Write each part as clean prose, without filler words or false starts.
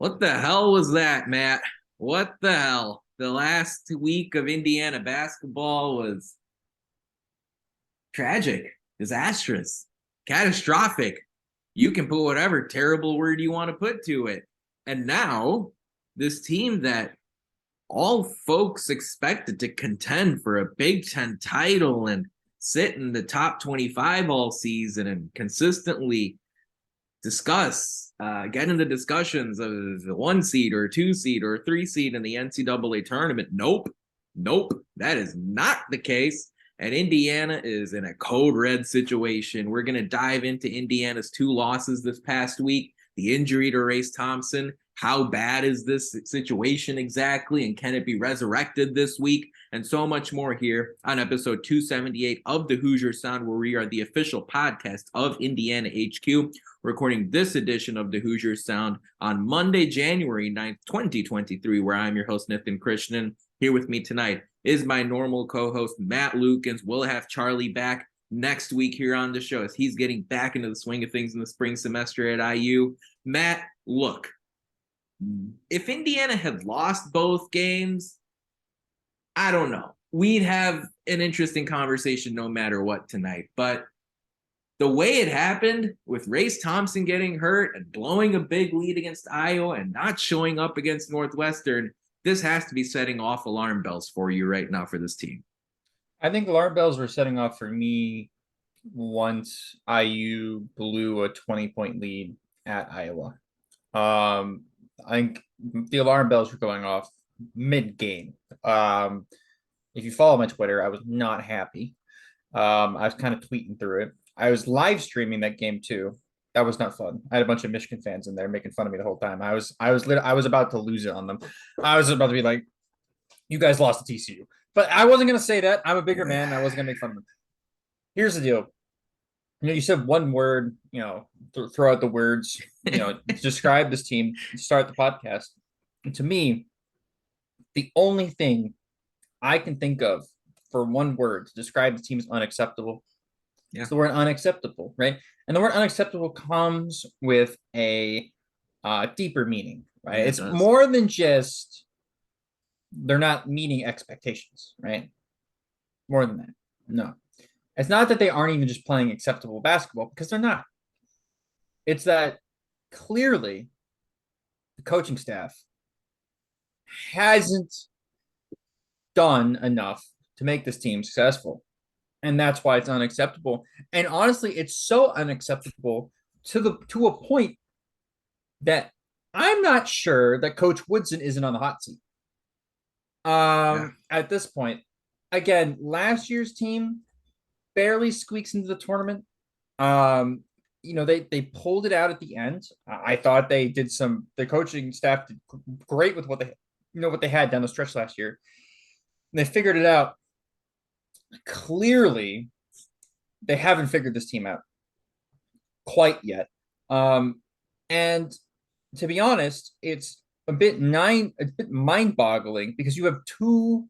What the hell was that, Matt? What the hell? The last week of Indiana basketball was tragic, disastrous, catastrophic. You can put whatever terrible word you want to put to it. And now, this team that all folks expected to contend for a Big Ten title and sit in the top 25 all season and consistently get into discussions of the 1 seed or 2 seed or 3 seed in the NCAA tournament. Nope, that is not the case. And Indiana is in a code red situation. We're going to dive into Indiana's 2 losses this past week, the injury to Trayce Thompson. How bad is this situation exactly? And can it be resurrected this week? And so much more here on episode 278 of the Hoosier Sound, where we are the official podcast of Indiana HQ, recording this edition of the Hoosier Sound on Monday, January 9th, 2023, where I'm your host, Nathan Krishnan. Here with me tonight is my normal co-host, Matt Lukens. We'll have Charlie back next week here on the show as he's getting back into the swing of things in the spring semester at IU. Matt, look, if Indiana had lost both games, I don't know. We'd have an interesting conversation no matter what tonight. But the way it happened with Trayce Thompson getting hurt and blowing a big lead against Iowa and not showing up against Northwestern, this has to be setting off alarm bells for you right now for this team. I think alarm bells were setting off for me once IU blew a 20-point lead at Iowa. I think the alarm bells were going off mid-game. If you follow my Twitter, I was not happy. I was kind of tweeting through it. I was live streaming that game too. That was not fun. I had a bunch of Michigan fans in there making fun of me the whole time. I was about to lose it on them. I was about to be like, "You guys lost to TCU," but I wasn't gonna say that. I'm a bigger man. I wasn't gonna make fun of them. Here's the deal. You said one word. Throw out the words. Describe this team. Start the podcast. And to me, the only thing I can think of for one word to describe the team is unacceptable. Yeah. It's the word unacceptable, right? And the word unacceptable comes with a deeper meaning, right? Yeah, it's more than just they're not meeting expectations, right? More than that. No. It's not that they aren't even just playing acceptable basketball, because they're not. It's that clearly the coaching staff hasn't done enough to make this team successful. And that's why it's unacceptable. And honestly, it's so unacceptable to a point that I'm not sure that Coach Woodson isn't on the hot seat. At this point, again, last year's team barely squeaks into the tournament. They pulled it out at the end. I thought the coaching staff did great with what they had down the stretch last year. And they figured it out. Clearly, they haven't figured this team out quite yet. And to be honest, it's a bit mind-boggling because you have 2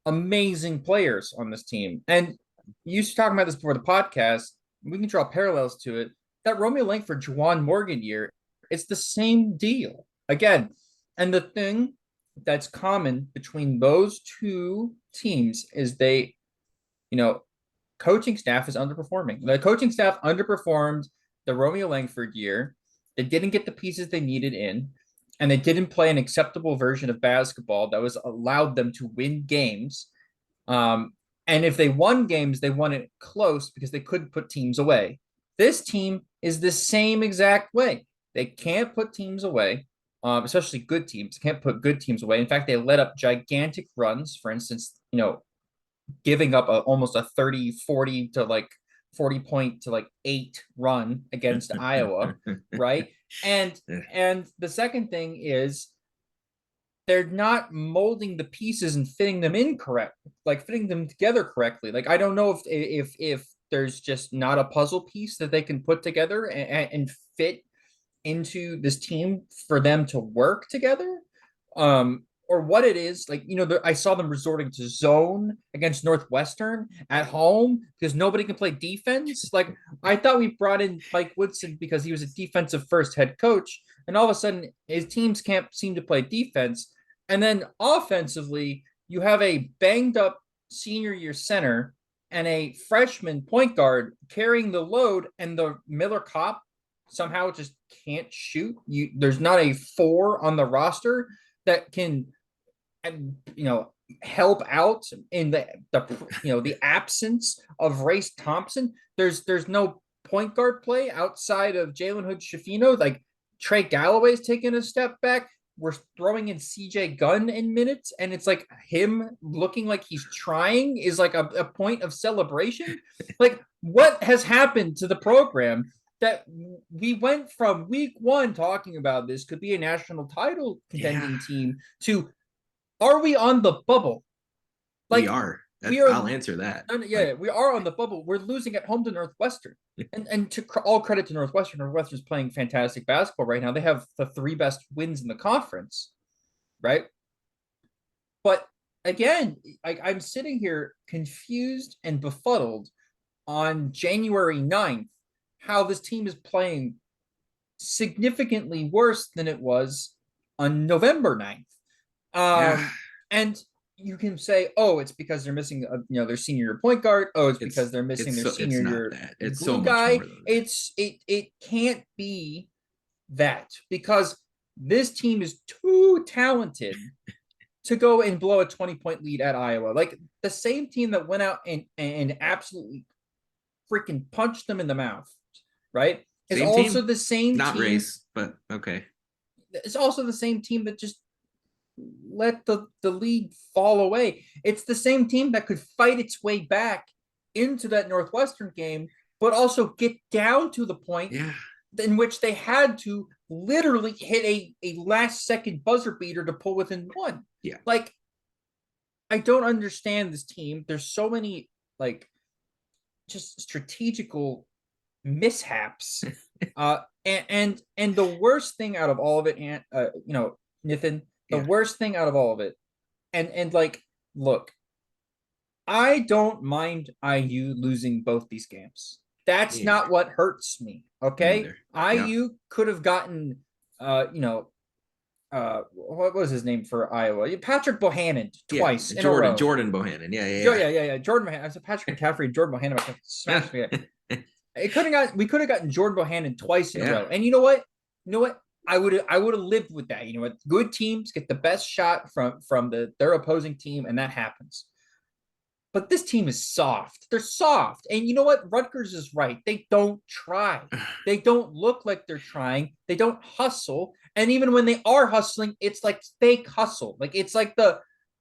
amazing players on this team. And you used to talk about this before the podcast. We can draw parallels to it. That Romeo Langford, Juwan Morgan year, it's the same deal. Again, and the thing that's common between those 2 teams is coaching staff is underperforming. The coaching staff underperformed the Romeo Langford year. They didn't get the pieces they needed in, and they didn't play an acceptable version of basketball that was allowed them to win games. And if they won games, they won it close because they couldn't put teams away. This team is the same exact way. They can't put teams away, especially good teams. They can't put good teams away. In fact, they let up gigantic runs. For instance, giving up almost a 40 to 40 point to 8 run against Iowa, right? And the second thing is they're not molding the pieces and fitting them together correctly. I don't know if there's just not a puzzle piece that they can put together and fit into this team for them to work together. or what it is. Like, I saw them resorting to zone against Northwestern at home because nobody can play defense. Like, I thought we brought in Mike Woodson because he was a defensive first head coach, and all of a sudden his teams can't seem to play defense. And then offensively, you have a banged up senior year center and a freshman point guard carrying the load, and the Miller Kopp somehow just can't shoot. There's not a 4 on the roster that can, help out in the absence of Trayce Thompson. There's no point guard play outside of Jalen Hood-Schifino. Like, Trey Galloway's taking a step back. We're throwing in CJ Gunn in minutes, and it's like him looking like he's trying is like a point of celebration. Like, what has happened to the program that we went from week 1 talking about this could be a national title contending team to, are we on the bubble? Like, we are. I'll answer that. Yeah, we are on the bubble. We're losing at home to Northwestern. And to all credit to Northwestern, Northwestern's playing fantastic basketball right now. They have the 3 best wins in the conference, right? But again, I'm sitting here confused and befuddled on January 9th, how this team is playing significantly worse than it was on November 9th. And you can say, oh, it's because they're missing, their senior year point guard. Oh, it's because they're missing their senior year it's glue so guy. Much more than that. It can't be that, because this team is too talented to go and blow a 20-point lead at Iowa. Like, the same team that went out and absolutely freaking punched them in the mouth, right? It's also the same not team. Race, but okay. It's also the same team that just let the lead fall away. It's the same team that could fight its way back into that Northwestern game, but also get down to the point in which they had to literally hit a last second buzzer beater to pull within 1. Yeah. Like, I don't understand this team. There's so many, like, just strategical mishaps. And the worst thing out of all of it, Nathan, the worst thing out of all of it, and like, look, I don't mind IU losing both these games. That's not what hurts me. Okay. IU could have gotten, what was his name for Iowa? Patrick Bohannon twice in a row. Jordan Bohannon. Yeah. Jordan Bohannon. I said Patrick McCaffrey and Jordan Bohannon. Smash me. We could have gotten Jordan Bohannon twice in a row. And you know what? I would have lived with that. You know what? Good teams get the best shot from their opposing team, and that happens. But this team is soft. They're soft. And you know what? Rutgers is right. They don't try. They don't look like they're trying. They don't hustle. And even when they are hustling, it's like fake hustle. Like, it's like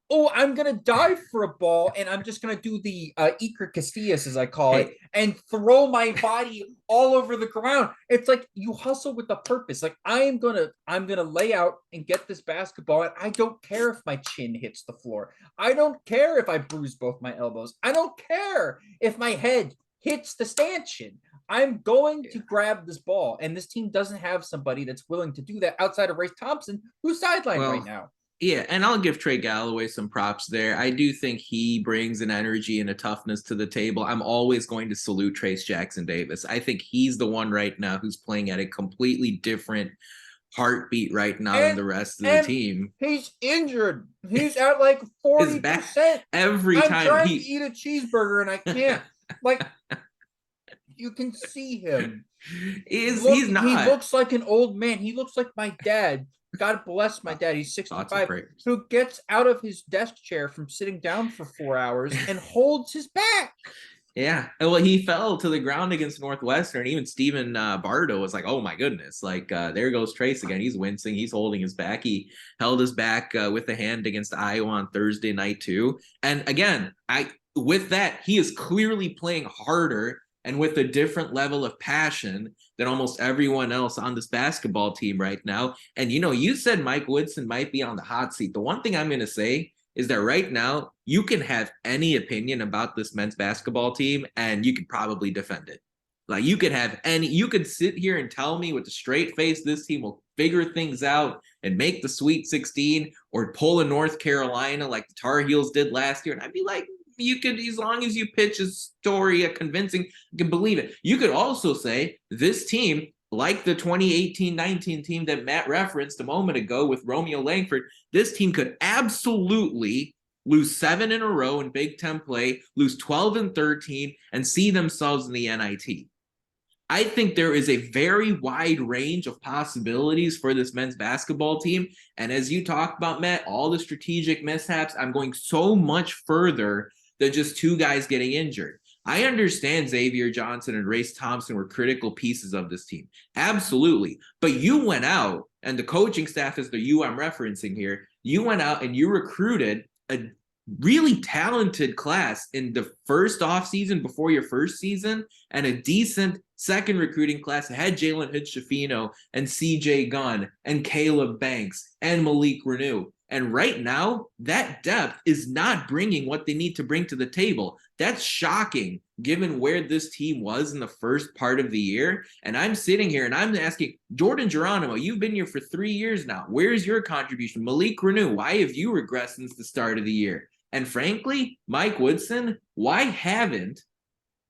I'm going to dive for a ball, and I'm just going to do the Iker Casillas, as I call it, and throw my body all over the ground. It's like you hustle with a purpose. Like, I'm going to lay out and get this basketball, and I don't care if my chin hits the floor. I don't care if I bruise both my elbows. I don't care if my head hits the stanchion. I'm going to grab this ball, and this team doesn't have somebody that's willing to do that outside of Trayce Thompson, who's sidelined right now. Yeah, and I'll give Trey Galloway some props there. I do think he brings an energy and a toughness to the table. I'm always going to salute Trayce Jackson-Davis. I think he's the one right now who's playing at a completely different heartbeat right now than the rest of the team. He's injured. He's at like 40%. Every time I'm trying to eat a cheeseburger and I can't. Like, you can see him. He's not. He looks like an old man. He looks like my dad. God bless my dad. He's 65, who gets out of his desk chair from sitting down for 4 hours and holds his back. Yeah. Well, he fell to the ground against Northwestern. Even Stephen Bardo was like, oh, my goodness. Like, there goes Trayce again. He's wincing. He's holding his back. He held his back with the hand against Iowa on Thursday night, too. And again, with that, he is clearly playing harder and with a different level of passion than almost everyone else on this basketball team right now. And, you said Mike Woodson might be on the hot seat. The one thing I'm going to say is that right now you can have any opinion about this men's basketball team and you could probably defend it. Like you could sit here and tell me with a straight face this team will figure things out and make the Sweet 16 or pull a North Carolina like the Tar Heels did last year. And I'd be like, you could, as long as you pitch a story, a convincing, you can believe it. You could also say this team, like the 2018-19 team that Matt referenced a moment ago with Romeo Langford, this team could absolutely lose 7 in a row in Big Ten play, lose 12 and 13, and see themselves in the NIT. I think there is a very wide range of possibilities for this men's basketball team. And as you talked about, Matt, all the strategic mishaps, I'm going so much further than just 2 guys getting injured. I understand Xavier Johnson and Race Thompson were critical pieces of this team. Absolutely. But you went out, and the coaching staff is the you I'm referencing here. You went out and you recruited a really talented class in the first offseason before your first season, and a decent second recruiting class that had Jalen Hood-Schifino and CJ Gunn and Caleb Banks and Malik Renew. And right now, that depth is not bringing what they need to bring to the table. That's shocking given where this team was in the first part of the year. And I'm sitting here and I'm asking, Jordan Geronimo, you've been here for 3 years now. Where's your contribution? Malik Renew, why have you regressed since the start of the year? And frankly, Mike Woodson, why haven't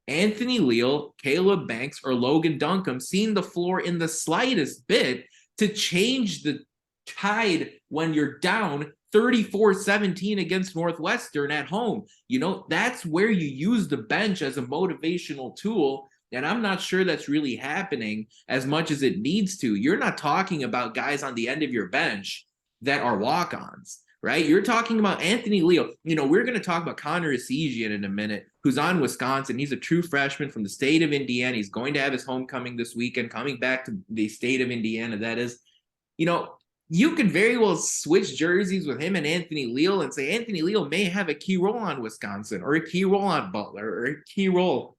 Anthony Leal, Caleb Banks, or Logan Duncombe seen the floor in the slightest bit to change the tide when you're down 34-17 against Northwestern at home? You know, that's where you use the bench as a motivational tool. And I'm not sure that's really happening as much as it needs to. You're not talking about guys on the end of your bench that are walk-ons, right? You're talking about Anthony Leal. You know, we're going to talk about Connor Esigian in a minute, who's on Wisconsin. He's a true freshman from the state of Indiana. He's going to have his homecoming this weekend, coming back to the state of Indiana, that is. You know, you could very well switch jerseys with him and Anthony Leal and say Anthony Leal may have a key role on Wisconsin, or a key role on Butler, or a key role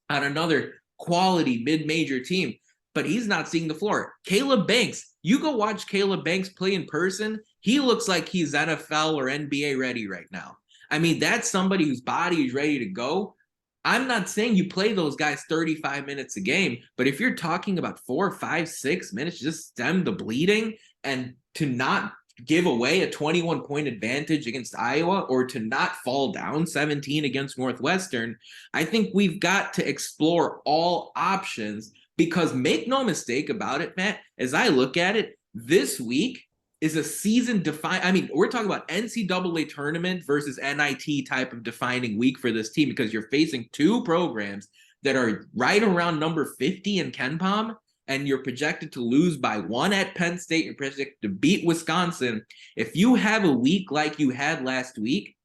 on another quality mid-major team, but he's not seeing the floor. Caleb Banks, you go watch Caleb Banks play in person, he looks like he's NFL or NBA ready right now. I mean, that's somebody whose body is ready to go. I'm not saying you play those guys 35 minutes a game, but if you're talking about 4, 5, 6 minutes, just stem the bleeding, and to not give away a 21-point advantage against Iowa, or to not fall down 17 against Northwestern, I think we've got to explore all options, because make no mistake about it, Matt, as I look at it, this week is a season define. I mean, we're talking about NCAA tournament versus NIT type of defining week for this team, because you're facing 2 programs that are right around number 50 in KenPom, and you're projected to lose by 1 at Penn State. You're projected to beat Wisconsin. If you have a week like you had last week,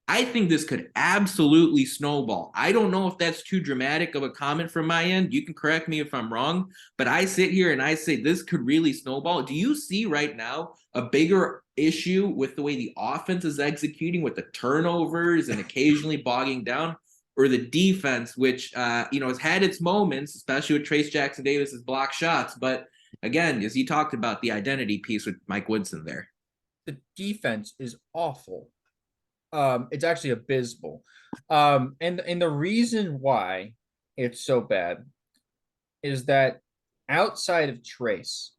I think this could absolutely snowball. I don't know if that's too dramatic of a comment from my end. You can correct me if I'm wrong, but I sit here and I say this could really snowball. Do you see right now a bigger issue with the way the offense is executing, with the turnovers and occasionally bogging down, or the defense, which has had its moments, especially with Trayce Jackson-Davis's block shots? But again, as you talked about, the identity piece with Mike Woodson there. The defense is awful. It's actually abysmal. And the reason why it's so bad is that outside of Trayce,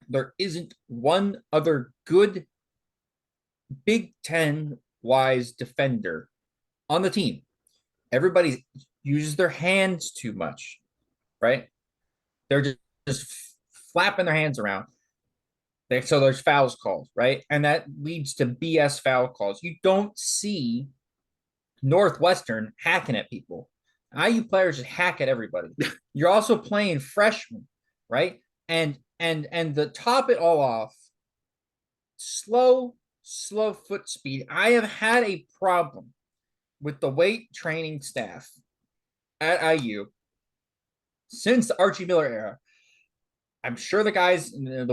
there isn't one other good Big Ten wise defender on the team. Everybody uses their hands too much, right? They're just flapping their hands around. So there's fouls called, right? And that leads to BS foul calls. You don't see Northwestern hacking at people. IU players just hack at everybody. You're also playing freshmen, right? And to top it all off, slow foot speed. I have had a problem with the weight training staff at IU since the Archie Miller era. I'm sure the guys, the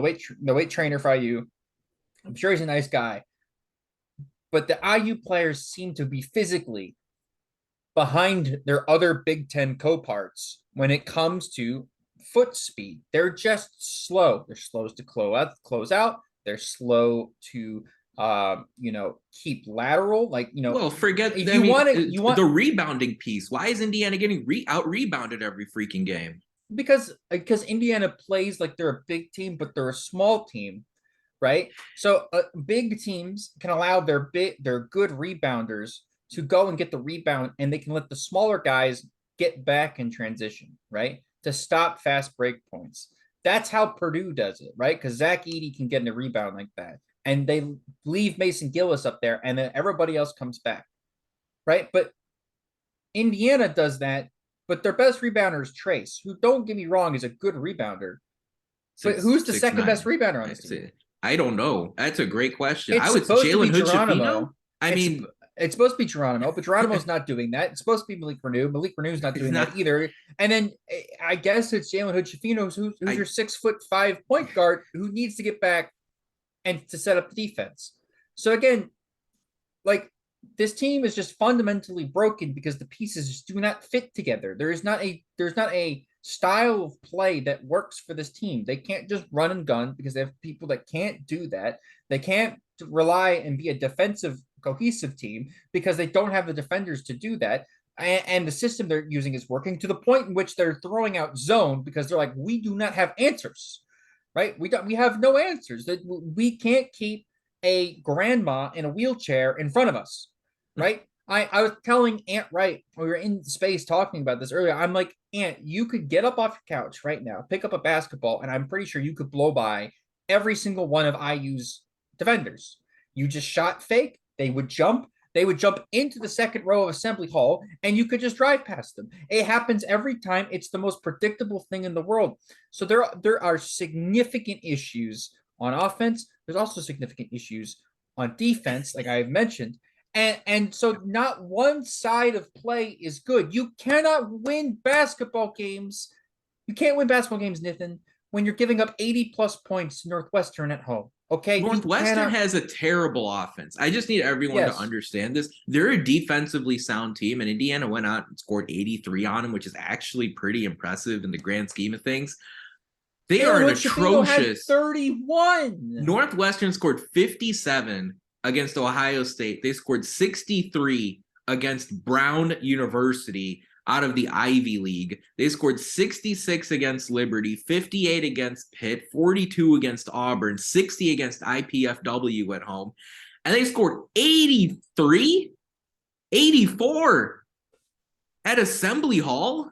weight trainer for IU, I'm sure he's a nice guy. But the IU players seem to be physically behind their other Big Ten co-parts when it comes to foot speed. They're just slow. They're slow to close out. They're slow to keep lateral. Well, forget. If I you mean, want to, you want the rebounding piece. Why is Indiana getting out rebounded every freaking game? because Indiana plays like they're a big team, but they're a small team, right? So big teams can allow their good rebounders to go and get the rebound, and they can let the smaller guys get back in transition, right? To stop fast break points. That's how Purdue does it, right? Because Zach Edey can get in a rebound like that, and they leave Mason Gillis up there, and then everybody else comes back, right? But Indiana does that, but their best rebounder is Trayce, who, don't get me wrong, is a good rebounder. But who's the second best rebounder on this team? I don't know. That's a great question. It's I would supposed to be Jalen Hood-Schifino. Geronimo. I mean, it's supposed to be Geronimo, but Geronimo's not doing that. It's supposed to be Malik Renew. Malik Renew's not doing that either. And then I guess it's Jalen Hood-Schifino, who's your 6'5" point guard who needs to get back and to set up the defense. So again, like, this team is just fundamentally broken because the pieces just do not fit together. There's not a style of play that works for this team. They can't just run and gun because they have people that can't do that. They can't rely and be a defensive cohesive team because they don't have the defenders to do that. And the system they're using is working to the point in which they're throwing out zone because they're like, we do not have answers, right? We have no answers. That we can't keep a grandma in a wheelchair in front of us, right? I was telling Aunt Wright, we were in space talking about this earlier. I'm like, Aunt, you could get up off your couch right now, pick up a basketball, and I'm pretty sure you could blow by every single one of IU's defenders. You just shot fake. They would jump into the second row of Assembly Hall, and you could just drive past them. It happens every time. It's the most predictable thing in the world. So there are significant issues on offense. There's also significant issues on defense, like I've mentioned. And so not one side of play is good. You cannot win basketball games. You can't win basketball games, Nathan, when you're giving up 80+ points to Northwestern at home. Okay. Northwestern has a terrible offense. I just need everyone to understand this. They're a defensively sound team, and Indiana went out and scored 83 on them, which is actually pretty impressive in the grand scheme of things. They are an atrocious 31. Northwestern scored 57 against Ohio State. They scored 63 against Brown University out of the Ivy League. They scored 66 against Liberty, 58 against Pitt, 42 against Auburn, 60 against IPFW at home. And they scored 84 at Assembly Hall.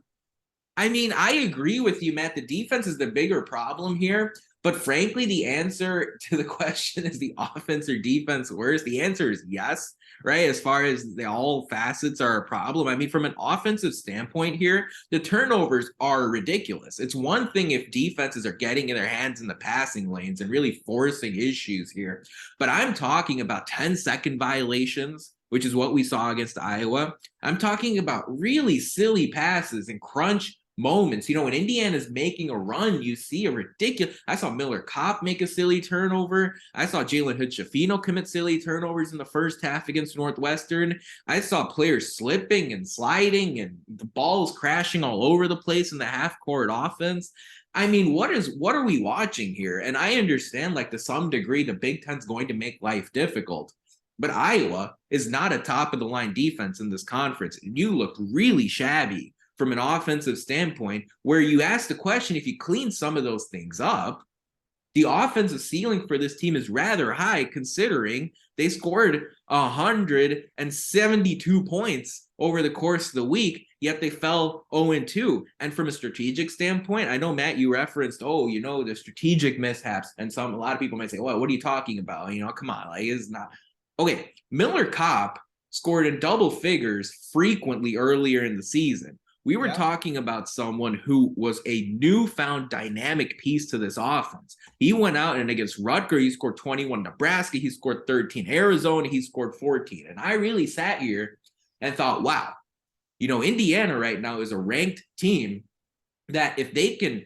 I mean, I agree with you, Matt. The defense is the bigger problem here. But frankly, the answer to the question, is the offense or defense worse? The answer is yes, right? As far as all facets are a problem. I mean, from an offensive standpoint here, the turnovers are ridiculous. It's one thing if defenses are getting in their hands in the passing lanes and really forcing issues here. But I'm talking about 10-second violations, which is what we saw against Iowa. I'm talking about really silly passes and crunch moments. When Indiana's making a run, you see a ridiculous. I saw Miller Kopp make a silly turnover. I saw Jalen Hood-Schifino commit silly turnovers in the first half against Northwestern. I saw players slipping and sliding, and the balls crashing all over the place in the half-court offense. I mean, what are we watching here? And I understand, like, to some degree, the Big Ten's going to make life difficult. But Iowa is not a top-of-the-line defense in this conference. You look really shabby from an offensive standpoint, where you ask the question, if you clean some of those things up, the offensive ceiling for this team is rather high, considering they scored 172 points over the course of the week, yet they fell 0-2. And from a strategic standpoint, I know, Matt, you referenced, the strategic mishaps, and a lot of people might say, well, what are you talking about? Come on, like, it's not. Okay, Miller Kopp scored in double figures frequently earlier in the season. We were talking about someone who was a newfound dynamic piece to this offense. He went out, and against Rutgers, he scored 21. Nebraska, he scored 13. Arizona, he scored 14. And I really sat here and thought, wow, Indiana right now is a ranked team that if they can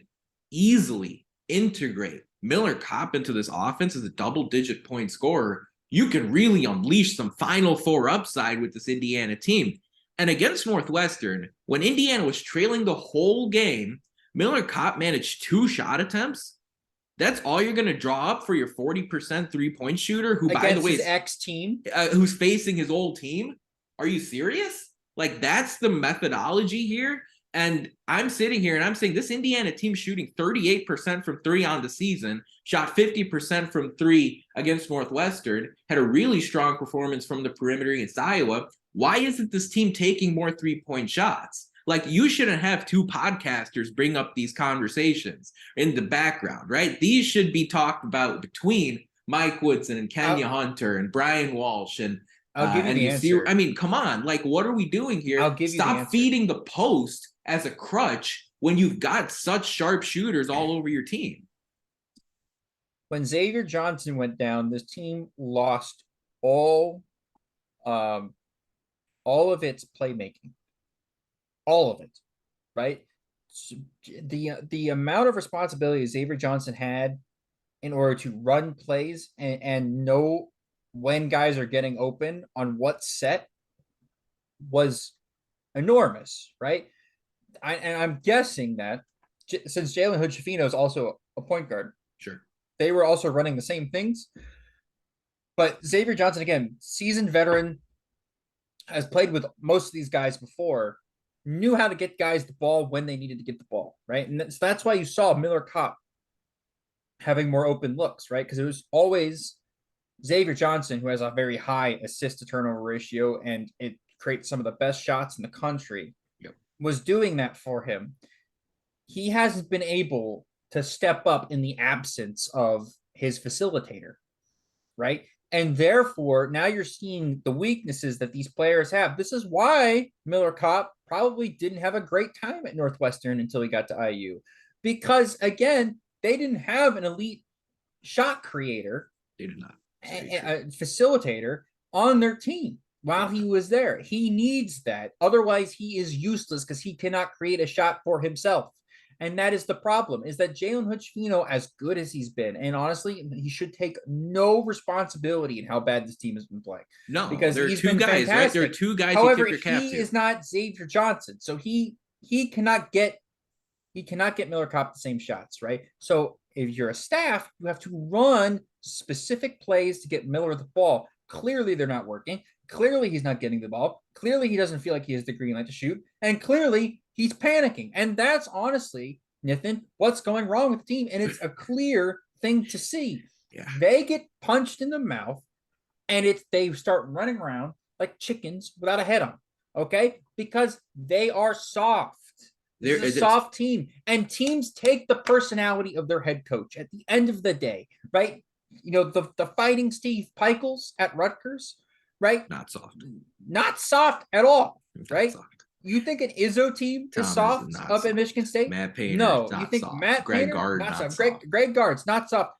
easily integrate Miller Kopp into this offense as a double-digit point scorer, you can really unleash some Final Four upside with this Indiana team. And against Northwestern, when Indiana was trailing the whole game, Miller Kopp managed 2 shot attempts That's all you're going to draw up for your 40% 3-point shooter, who, against by the way, his is ex-team, who's facing his old team? Are you serious? Like, that's the methodology here. And I'm sitting here and I'm saying this Indiana team shooting 38% from three on the season, shot 50% from three against Northwestern, had a really strong performance from the perimeter against Iowa. Why isn't this team taking more 3-point shots? Like, you shouldn't have two podcasters bring up these conversations in the background, right? These should be talked about between Mike Woodson and Kenya Hunter and Brian Walsh and I'll give you the answer. I mean, come on, like, what are we doing here? I'll give you the Stop answer. feeding the post as a crutch when you've got such sharp shooters all over your team. When Xavier Johnson went down, this team lost all of its playmaking, all of it, right? So the amount of responsibility Xavier Johnson had in order to run plays and know when guys are getting open on what set was enormous, right? I'm guessing that since Jalen Hood-Schifino is also a point guard, sure, they were also running the same things. But Xavier Johnson, again, seasoned veteran, has played with most of these guys before, knew how to get guys the ball when they needed to get the ball, right? And that's why you saw Miller Kopp having more open looks, right? Because it was always Xavier Johnson, who has a very high assist to turnover ratio, and it creates some of the best shots in the country, was doing that for him. He hasn't been able to step up in the absence of his facilitator, right? And therefore, now you're seeing the weaknesses that these players have. This is why Miller Kopp probably didn't have a great time at Northwestern until he got to IU. Because, again, they didn't have an elite shot creator. They did not. A facilitator on their team while he was there. He needs that. Otherwise, he is useless because he cannot create a shot for himself. And that is the problem, is that Jalen Hood-Schifino, as good as he's been, and honestly, he should take no responsibility in how bad this team has been playing. No, because there are two guys, fantastic. right? There are two guys. However, you tip your cap he to. is not Xavier Johnson, so he cannot get Miller Kopp the same shots, right? So if you're a staff, you have to run specific plays to get Miller the ball. Clearly, they're not working. Clearly, he's not getting the ball. Clearly, he doesn't feel like he has the green light to shoot. And clearly, he's panicking. And that's honestly, Nathan, what's going wrong with the team. And it's a clear thing to see. Yeah. They get punched in the mouth, and they start running around like chickens without a head on, okay? Because they are soft. It's a soft team, and teams take the personality of their head coach at the end of the day, right? You know, the fighting Steve Pikiels at Rutgers, right? Not soft. Not soft at all, right? Soft. You think an Izzo team is soft up at Michigan State? Matt Painter, no. You think soft. Matt Greg Painter, Gard, not soft. soft. Greg Gard's not soft.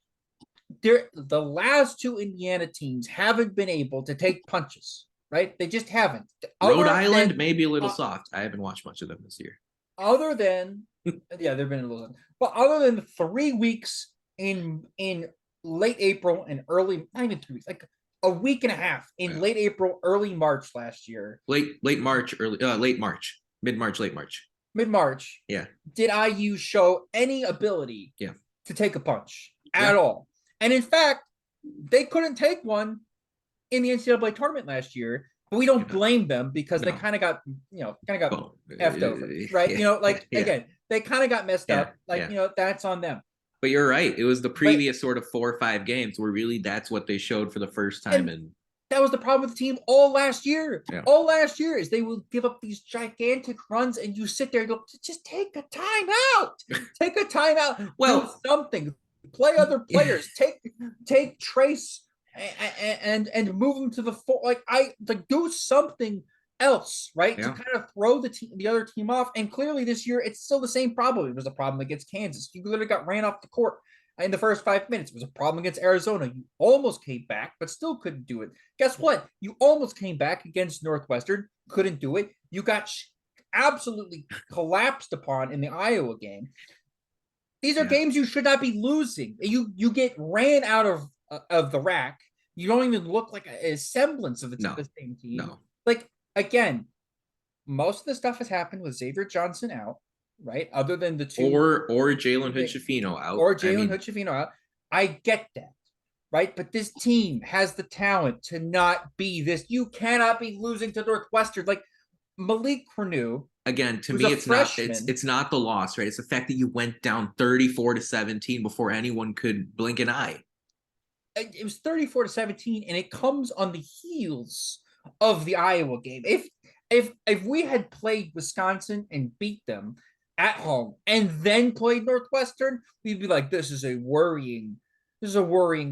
The last two Indiana teams haven't been able to take punches, right? They just haven't. Rhode Island, maybe a little soft. I haven't watched much of them this year. Other than, yeah, they've been a little, but other than 3 weeks in late April and early, not even 3 weeks, like a week and a half in late April, early March last year. Late March, late March, mid-March, late March. Mid-March. Yeah. Did IU show any ability to take a punch at all? And in fact, they couldn't take one in the NCAA tournament last year. But we don't blame them because they kind of got, effed over, right? Again, they kind of got messed up. That's on them. But you're right. It was the previous sort of 4 or 5 games where really that's what they showed for the first time. And that was the problem with the team all last year. Yeah. All last year is they will give up these gigantic runs and you sit there and go, just take a timeout. Take a timeout. Well, do something. Play other players. Take Trayce and move them to the do something else, right? To kind of throw the other team off. And clearly this year it's still the same problem. It was a problem against Kansas. You literally got ran off the court in the first 5 minutes. It was a problem against Arizona. You almost came back, but still couldn't do it. Guess what? You almost came back against Northwestern, couldn't do it. You got absolutely collapsed upon in the Iowa game. These are games you should not be losing. You get ran out of the rack. You don't even look like a semblance of the same team. No. Like, again, most of the stuff has happened with Xavier Johnson out. right? Other than the two or Jalen Hood-Schifino out. or Jalen Hood-Schifino out. I get that, right? But this team has the talent to not be this. You cannot be losing to Northwestern. Like Malik Cornu, Again, to who's me, a it's not freshman. it's not the loss, right? It's the fact that you went down 34-17 before anyone could blink an eye. It was 34-17, and it comes on the heels of the Iowa game. If we had played Wisconsin and beat them at home and then played Northwestern, we'd be like, this is a worrying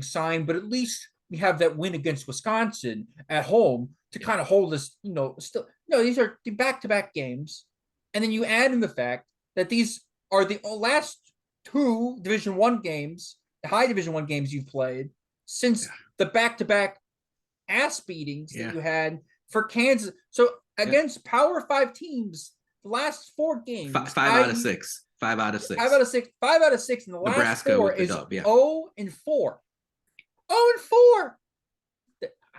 sign. But at least we have that win against Wisconsin at home to kind of hold us, still. No, these are the back-to-back games. And then you add in the fact that these are the last two Division One games, the high Division One games you've played since the back-to-back ass beatings that you had for Kansas. So against Power 5 teams, the last 4 games, 5 out of 6. 5 out of 6. 5 out of 6. 5 out of 6 in the last Nebraska 4 with the is dub, 0-4. 0-4.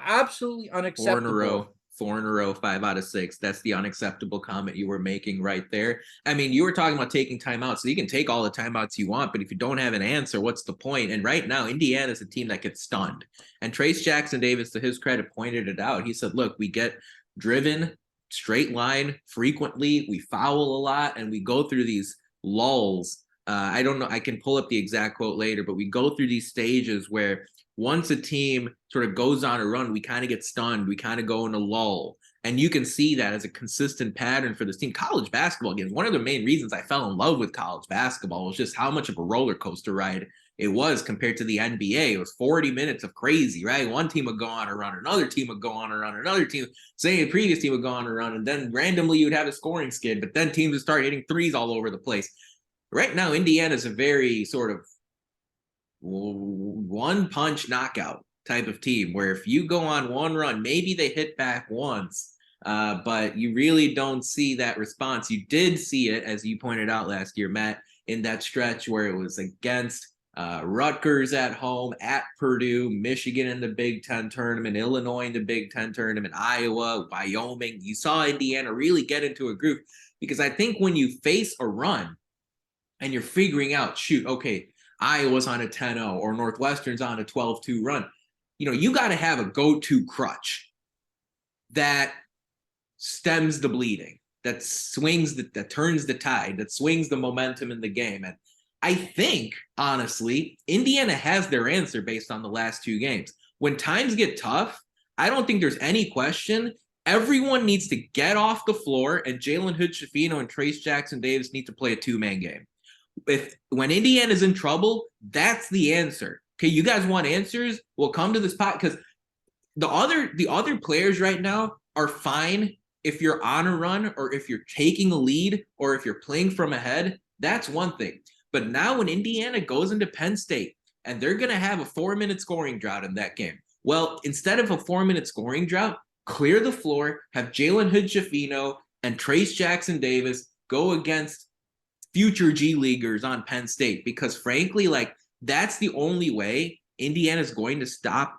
Absolutely unacceptable. 4 in a row, 5 out of 6. That's the unacceptable comment you were making right there. I mean, you were talking about taking timeouts, so you can take all the timeouts you want, but if you don't have an answer, what's the point? And right now, Indiana is a team that gets stunned. And Trayce Jackson-Davis, to his credit, pointed it out. He said, look, we get driven straight line frequently, we foul a lot, and we go through these lulls. I don't know, I can pull up the exact quote later, but we go through these stages where once a team sort of goes on a run, we kind of get stunned. We kind of go in a lull. And you can see that as a consistent pattern for this team. College basketball, again, one of the main reasons I fell in love with college basketball was just how much of a roller coaster ride it was compared to the NBA. It was 40 minutes of crazy, right? One team would go on a run, another team would go on a run, another team, say the previous team would go on a run, and then randomly you'd have a scoring skid, but then teams would start hitting threes all over the place. Right now, Indiana's a very sort of one punch knockout type of team where if you go on one run, maybe they hit back once, but you really don't see that response. You did see it, as you pointed out last year, Matt, in that stretch where it was against Rutgers at home, at Purdue, Michigan in the Big Ten tournament, Illinois in the Big Ten tournament, Iowa, Wyoming. You saw Indiana really get into a groove, because I think when you face a run and you're figuring out, shoot, okay, Iowa's on a 10-0 or Northwestern's on a 12-2 run, you got to have a go-to crutch that stems the bleeding, that swings, that turns the tide, that swings the momentum in the game. And I think, honestly, Indiana has their answer based on the last 2 games. When times get tough, I don't think there's any question. Everyone needs to get off the floor, and Jalen Hood-Schifino and Trayce Jackson-Davis need to play a 2-man game. When Indiana's in trouble, that's the answer. Okay, you guys want answers? Well, come to this pot, because the other players right now are fine if you're on a run or if you're taking a lead or if you're playing from ahead. That's one thing. But now when Indiana goes into Penn State and they're going to have a 4-minute scoring drought in that game, well, instead of a 4-minute scoring drought, clear the floor, have Jalen Hood-Schifino and Trayce Jackson-Davis go against future G Leaguers on Penn State, because frankly, that's the only way Indiana's going to stop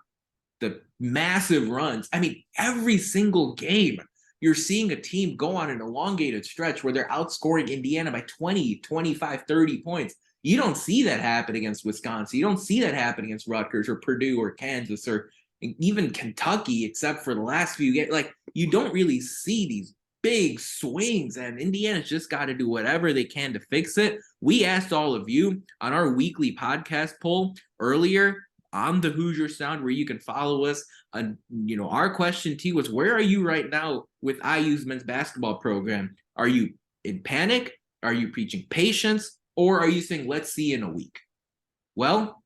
the massive runs. I mean, every single game, you're seeing a team go on an elongated stretch where they're outscoring Indiana by 20, 25, 30 points. You don't see that happen against Wisconsin. You don't see that happen against Rutgers or Purdue or Kansas or even Kentucky, except for the last few games. You don't really see these big swings, and Indiana's just got to do whatever they can to fix it. We asked all of you on our weekly podcast poll earlier on the Hoosier Sound, where you can follow us. Our question to you was, where are you right now with IU's men's basketball program? Are you in panic? Are you preaching patience? Or are you saying, let's see in a week? Well,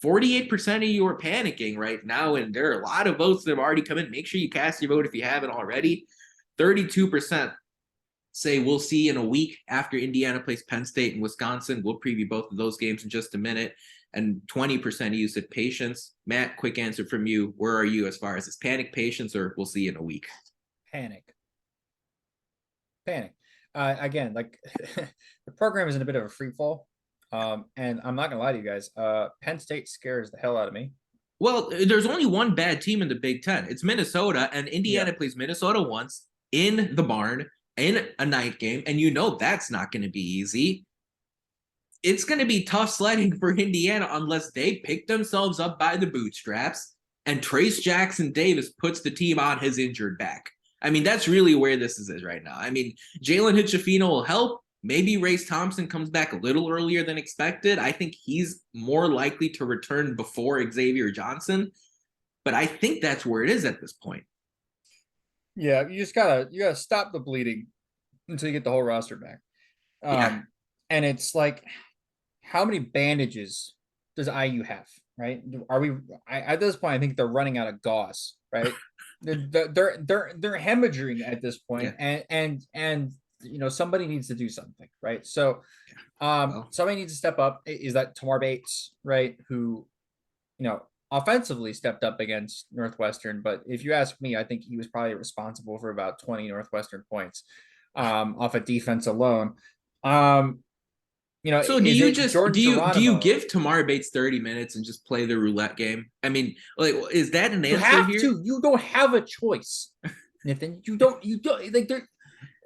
48% of you are panicking right now, and there are a lot of votes that have already come in. Make sure you cast your vote if you haven't already. 32% say we'll see in a week after Indiana plays Penn State and Wisconsin. We'll preview both of those games in just a minute. And 20% of you said patience. Matt, quick answer from you. Where are you as far as this? Panic, patience, or we'll see in a week? Panic. Again, the program is in a bit of a free fall. And I'm not going to lie to you guys. Penn State scares the hell out of me. Well, there's only one bad team in the Big Ten. It's Minnesota, and Indiana plays Minnesota once in the barn. in a night game, and that's not going to be easy. It's going to be tough sledding for Indiana unless they pick themselves up by the bootstraps and Trayce Jackson Davis puts the team on his injured back. I mean, that's really where this is right now. I mean, Jalen Hood-Schifino will help. Maybe Race Thompson comes back a little earlier than expected. I think he's more likely to return before Xavier Johnson. But I think that's where it is at this point. Yeah, you gotta stop the bleeding until you get the whole roster back. And it's like, how many bandages does IU have? Right? At this point? I think they're running out of gauze. Right? they're hemorrhaging at this point, and somebody needs to do something. Right? So, somebody needs to step up. Is that Tamar Bates? Right? Who, offensively stepped up against Northwestern, but if you ask me, I think he was probably responsible for about 20 Northwestern points off of defense alone. So do you give Tamar Bates 30 minutes and just play the roulette game? I mean, like, is that an answer here? You don't have a choice, Nathan. You don't like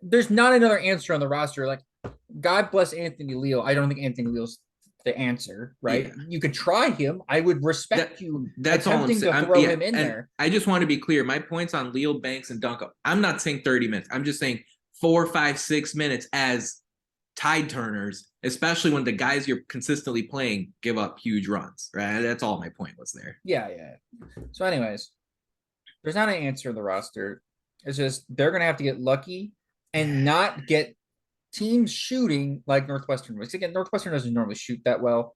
there's not another answer on the roster. Like, God bless Anthony Leal. I don't think Anthony Leal's the answer, right? Yeah. You could try him. I would respect you. That's all I'm saying. To throw him in there. I just want to be clear. My points on Leal, Banks, and Duncan. I'm not saying 30 minutes. I'm just saying 4, 5, 6 minutes as tide turners, especially when the guys you're consistently playing give up huge runs, right? That's all my point was there. Yeah. So anyways, there's not an answer in the roster. It's just they're going to have to get lucky and not get teams shooting like Northwestern was. Again, Northwestern doesn't normally shoot that well.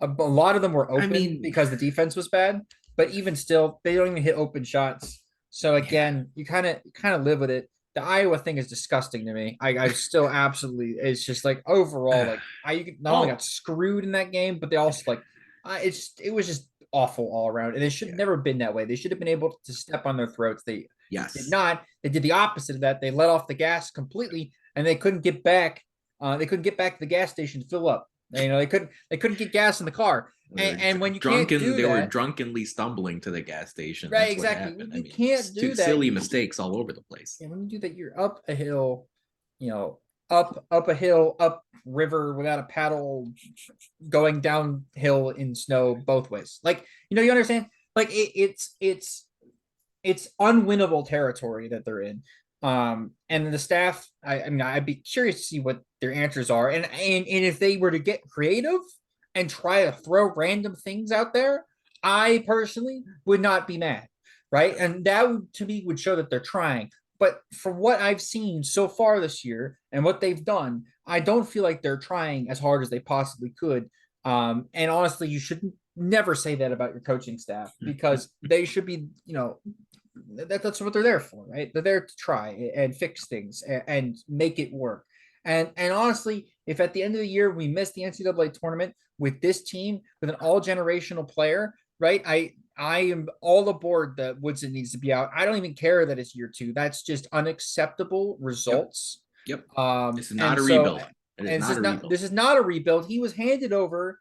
A lot of them were open because the defense was bad, but even still, they don't even hit open shots. So again, you kind of live with it. The Iowa thing is disgusting to me. I still absolutely, it's just like overall, like I not only got screwed in that game, but they also like, it was just awful all around. And it should have never been that way. They should have been able to step on their throats. They did not. They did the opposite of that. They let off the gas completely, and they couldn't get back. They couldn't get back to the gas station to fill up. They couldn't get gas in the car. And when you can't do that, they were drunkenly stumbling to the gas station. Right, exactly. You can't do that. Silly mistakes all over the place. And when you do that, you're up a hill, up a hill, up river without a paddle, going downhill in snow both ways. Like, you understand? Like it's unwinnable territory that they're in. And the staff, I'd be curious to see what their answers are. And if they were to get creative and try to throw random things out there, I personally would not be mad, right? And that to me would show that they're trying. But from what I've seen so far this year and what they've done, I don't feel like they're trying as hard as they possibly could. And honestly, you should never say that about your coaching staff, because they should be, that's what they're there for, right? They're there to try and fix things and make it work. And honestly, if at the end of the year we miss the NCAA tournament with this team, with an all-generational player, right? I am all aboard that Woodson needs to be out. I don't even care that it's year 2. That's just unacceptable results. Yep. This is not a rebuild. This is not a rebuild. He was handed over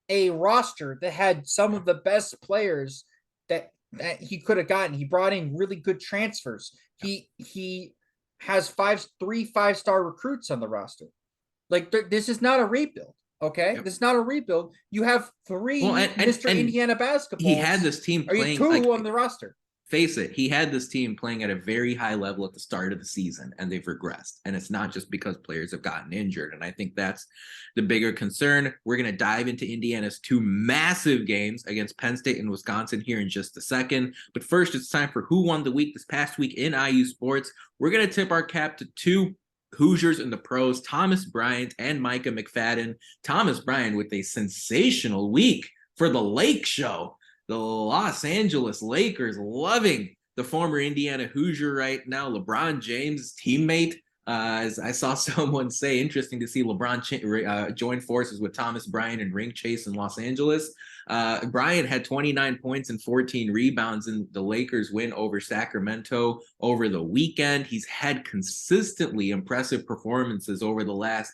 a roster that had some of the best players that he could have gotten. He brought in really good transfers. He has 3 5-star recruits on the roster. Like, this is not a rebuild. Okay, This is not a rebuild. You have 3 Mr. Indiana basketball. He had this team playing 2 on the roster. Face it, he had this team playing at a very high level at the start of the season, and they've regressed. And it's not just because players have gotten injured. And I think that's the bigger concern. We're going to dive into Indiana's 2 massive games against Penn State and Wisconsin here in just a second. But first, it's time for Who Won the Week this past week in IU sports. We're going to tip our cap to 2 Hoosiers in the pros, Thomas Bryant and Micah McFadden. Thomas Bryant with a sensational week for the Lake Show. The Los Angeles Lakers loving the former Indiana Hoosier right now, LeBron James' teammate. As I saw someone say, interesting to see LeBron join forces with Thomas Bryant and ring chase in Los Angeles. Bryant had 29 points and 14 rebounds in the Lakers win over Sacramento over the weekend. He's had consistently impressive performances over the last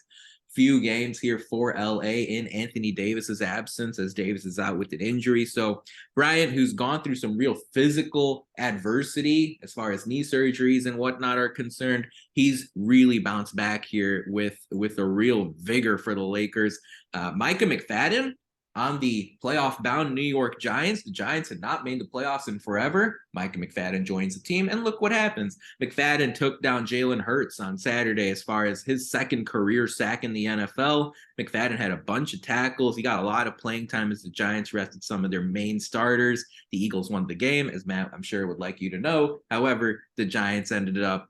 few games here for LA in Anthony Davis's absence, as Davis is out with an injury. So Bryant, who's gone through some real physical adversity as far as knee surgeries and whatnot are concerned, he's really bounced back here with a real vigor for the Lakers. Micah McFadden on the playoff-bound New York Giants. The Giants had not made the playoffs in forever. Micah McFadden joins the team, and look what happens. McFadden took down Jalen Hurts on Saturday as far as his second career sack in the NFL. McFadden had a bunch of tackles. He got a lot of playing time as the Giants rested some of their main starters. The Eagles won the game, as Matt, I'm sure, would like you to know. However, the Giants ended up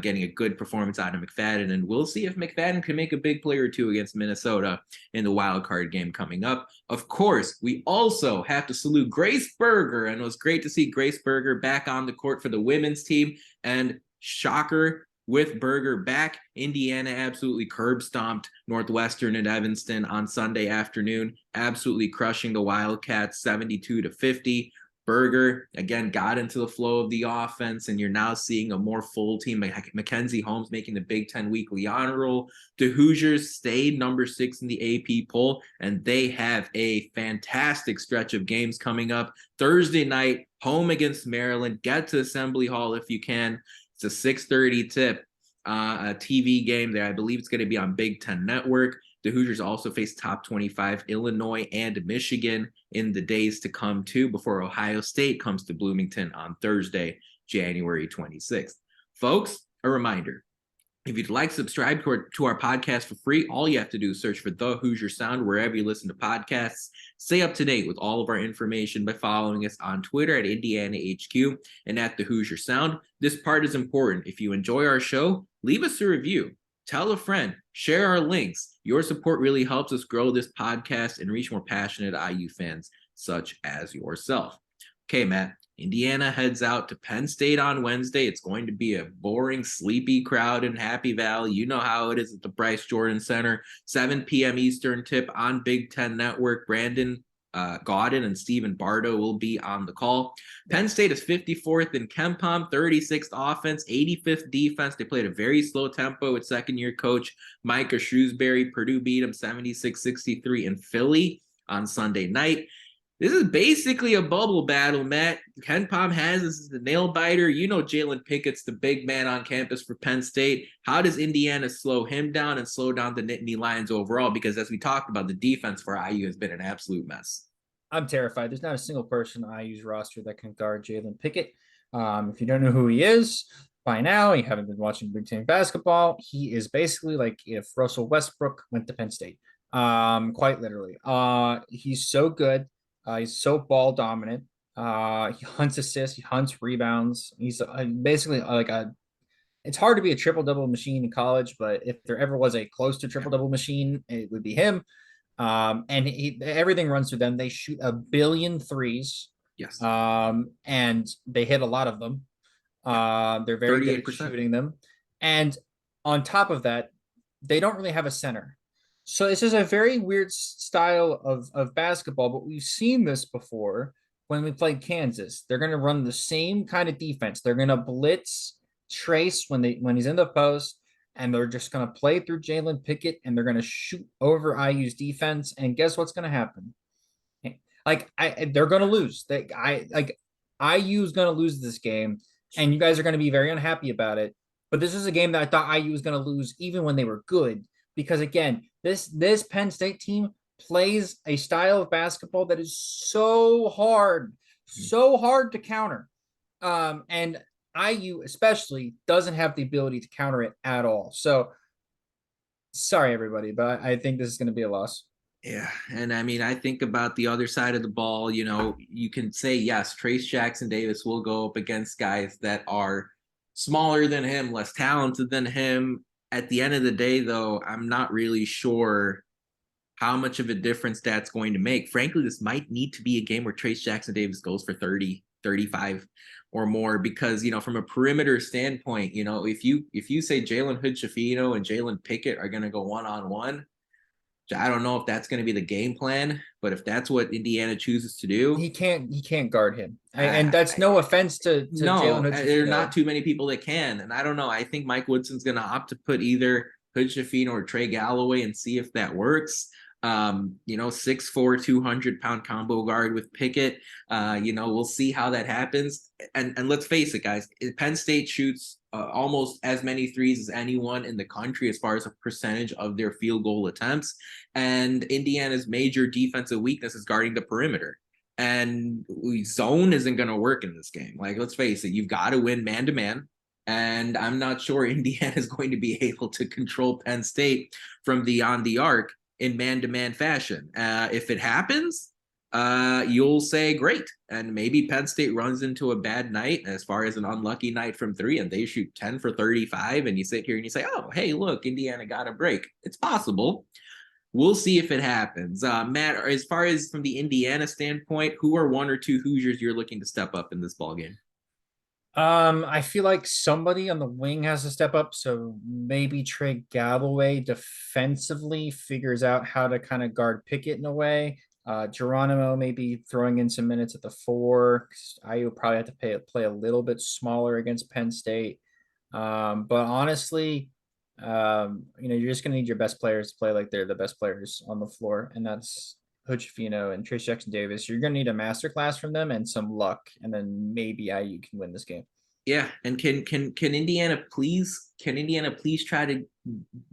getting a good performance out of McFadden, and we'll see if McFadden can make a big play or two against Minnesota in the wild card game coming up. Of course, we also have to salute Grace Berger, and it was great to see Grace Berger back on the court for the women's team. And shocker, with Berger back, Indiana absolutely curb stomped Northwestern at Evanston on Sunday afternoon, absolutely crushing the Wildcats 72-50. Berger, again, got into the flow of the offense, and you're now seeing a more full team. Mackenzie Holmes making the Big Ten weekly honor roll. The Hoosiers stayed number 6 in the AP poll, and they have a fantastic stretch of games coming up. Thursday night, home against Maryland. Get to Assembly Hall if you can. It's a 6:30 tip, a TV game there. I believe it's going to be on Big Ten Network. The Hoosiers also face top 25 Illinois and Michigan in the days to come, too, before Ohio State comes to Bloomington on Thursday, January 26th. Folks, a reminder, if you'd like to subscribe to our podcast for free, all you have to do is search for The Hoosier Sound wherever you listen to podcasts. Stay up to date with all of our information by following us on Twitter at Indiana HQ and at The Hoosier Sound. This part is important. If you enjoy our show, leave us a review. Tell a friend, share our links. Your support really helps us grow this podcast and reach more passionate IU fans such as yourself. Okay, Matt, Indiana heads out to Penn State on Wednesday. It's going to be a boring, sleepy crowd in Happy Valley. You know how it is at the Bryce Jordan Center. 7 p.m. Eastern tip on Big Ten Network. Brandon Gaudin and Stephen Bardo will be on the call. Penn State is 54th in KenPom, 36th offense, 85th defense. They played a very slow tempo with second-year coach Micah Shrewsbury. Purdue beat them 76-63 in Philly on Sunday night. This is basically a bubble battle, Matt. KenPom has this is the nail biter. You know Jalen Pickett's the big man on campus for Penn State. How does Indiana slow him down and slow down the Nittany Lions overall? Because as we talked about, the defense for IU has been an absolute mess. I'm terrified. There's not a single person on IU's roster that can guard Jalen Pickett. If you don't know who he is by now, you haven't been watching Big Ten basketball. He is basically like if Russell Westbrook went to Penn State, quite literally. He's so good. He's so ball dominant. He hunts assists. He hunts rebounds. He's basically like it's hard to be a triple-double machine in college, but if there ever was a close to triple-double machine, it would be him. And everything runs through them. They shoot a billion threes. Yes. And they hit a lot of them. They're very good at shooting them. And on top of that, they don't really have a center. So this is a very weird style of basketball, but we've seen this before when we played Kansas. They're going to run the same kind of defense. They're going to blitz Trayce when he's in the post, and they're just going to play through Jalen Pickett, and they're going to shoot over IU's defense. And guess what's going to happen? They're going to lose. IU is going to lose this game, and you guys are going to be very unhappy about it. But this is a game that I thought IU was going to lose even when they were good. Because again, this Penn State team plays a style of basketball that is so hard to counter. And IU especially doesn't have the ability to counter it at all. So sorry, everybody, but I think this is going to be a loss. Yeah, and I mean, I think about the other side of the ball. You know, you can say, yes, Trayce Jackson-Davis will go up against guys that are smaller than him, less talented than him. At the end of the day, though, I'm not really sure how much of a difference that's going to make. Frankly, this might need to be a game where Trayce Jackson-Davis goes for 30, 35 or more, because, you know, from a perimeter standpoint, you know, if you say Jalen Hood-Schifino and Jalen Pickett are going to go one-on-one, I don't know if that's going to be the game plan, but if that's what Indiana chooses to do, he can't guard him. And that's no offense to no, Jalen Hood-Schifino. there are not too many people that can. And I don't know. I think Mike Woodson's going to opt to put either Hood-Schifino or Trey Galloway and see if that works. 6'4", 200-pound combo guard with Pickett. We'll see how that happens. And let's face it, guys, Penn State shoots almost as many threes as anyone in the country as far as a percentage of their field goal attempts. And Indiana's major defensive weakness is guarding the perimeter. And zone isn't going to work in this game. Like, let's face it, you've got to win man-to-man. And I'm not sure Indiana is going to be able to control Penn State from beyond the arc in man-to-man fashion. If it happens, you'll say great. And maybe Penn State runs into a bad night as far as an unlucky night from three, and they shoot 10 for 35. And you sit here and you say, oh, hey, look, Indiana got a break. It's possible. We'll see if it happens. Matt, as far as from the Indiana standpoint, who are one or two Hoosiers you're looking to step up in this ballgame? I feel like somebody on the wing has to step up. So maybe Trey Galloway defensively figures out how to kind of guard Pickett in a way. Geronimo maybe throwing in some minutes at the 4. IU will probably have to play a little bit smaller against Penn State. But honestly, you're just going to need your best players to play like they're the best players on the floor. And that's Hood-Schifino and Trayce Jackson-Davis. You're going to need a masterclass from them and some luck. And then maybe IU can win this game. Yeah, and can Indiana please try to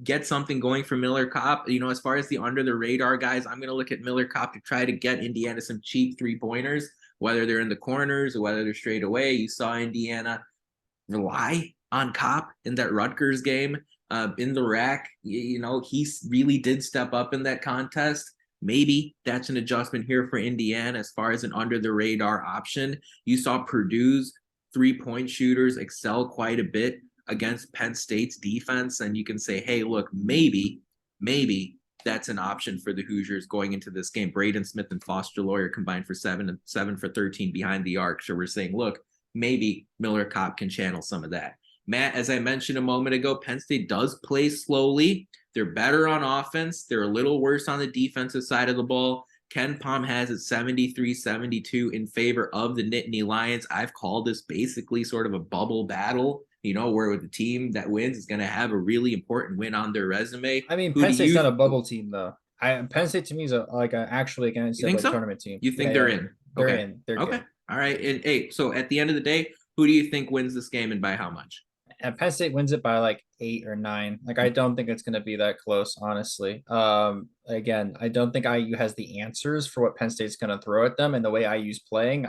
get something going for Miller Kopp? As far as the under the radar guys, I'm going to look at Miller Kopp to try to get Indiana some cheap 3-pointers, whether they're in the corners or whether they're straight away. You saw Indiana rely on Kopp in that Rutgers game in the rack. He really did step up in that contest. Maybe that's an adjustment here for Indiana as far as an under the radar option. You saw Purdue's 3-point shooters excel quite a bit against Penn State's defense. And you can say, hey, look, maybe that's an option for the Hoosiers going into this game. Braden Smith and Foster Lawyer combined for 7 for 13 behind the arc. So we're saying, look, maybe Miller Kopp can channel some of that. Matt, as I mentioned a moment ago, Penn State does play slowly. They're better on offense. They're a little worse on the defensive side of the ball. Ken Pom has it 73-72 in favor of the Nittany Lions. I've called this basically sort of a bubble battle, where the team that wins is going to have a really important win on their resume. I mean, Penn State's not a bubble team, though. Penn State to me is actually an NCAA tournament team. You think they're in? They're in. They're okay. Good. All right. And hey, so at the end of the day, who do you think wins this game and by how much? And Penn State wins it by 8 or 9. I don't think it's going to be that close, honestly. Again, I don't think IU has the answers for what Penn State's going to throw at them, and the way IU's playing,